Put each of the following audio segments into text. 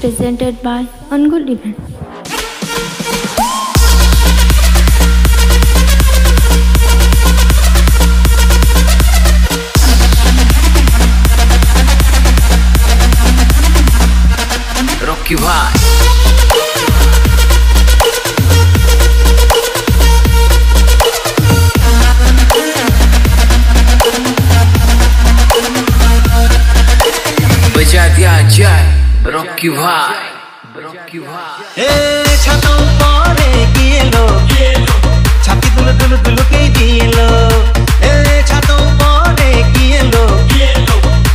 presented by Angul Event. Rocky Bhai बजा दिया जाए रॉकी भाई छातों परे किए लो छाती दुलु दुलु दुलु के दिए लो छातों परे किए लो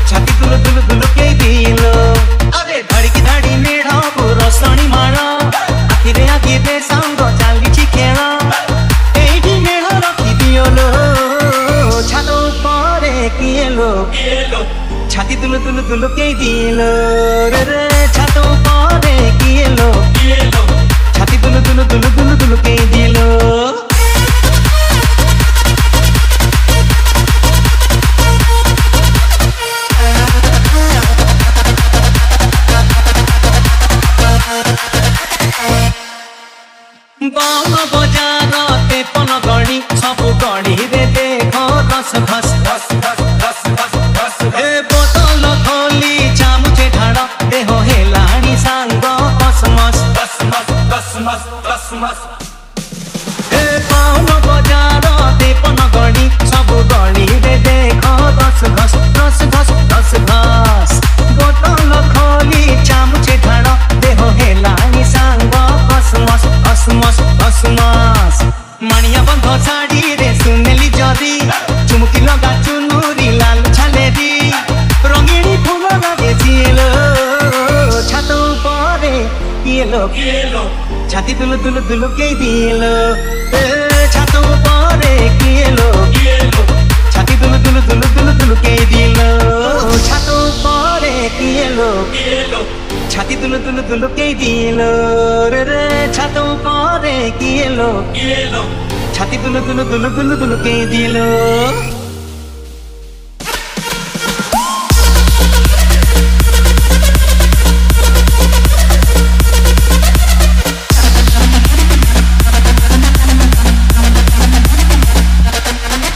छाती दुलु दुलु दुलु के दिए लो अरे धड़ी की धड़ी मेढ़ा पूरा सणी मारा आखिरे आखिरे सांग चाली चिखेड़ा एठी मेढ़ा रखी दियो लो छातों परे किए लो छाती दुलु दुलु दुलु के दिए लो रे छातों परे किए लो छाती दुलु दुलु दुलु दुलु दुलु के दिए लो बम बजार तेपन गणी सब गणी रे देख दस घस बोतल खोली चामुचे ढाड़ देह हेलाणी सांग कसमस बम बजार तेपन गणी सब गणी रे देख दस घस बोतल खोली चामुचे ढाड़ देह हेलाणी सांग कसमस मानिया बंध साड़ी रे सुनेली जदी चुमुकी लगा चुनुरी लाल छालेरी रंगीनी फूल लगे झिलो छातों परे किए लो छाती दुलु दुलु दुलु के दिलो छातों परे किए लो छाती दुलु दुलु दुलु दुलु दुलु के दिलो छातों परे किए लो छाती दुलु दुलु दुलु के दिलो रे छातों परे किए लो छाती दुलु दुलु दुलु दुलु दुलु के दिलो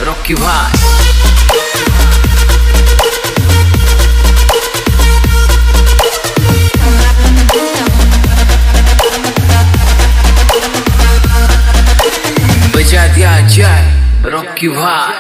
रॉकी भाई बजा दिया जाए रॉकी भाई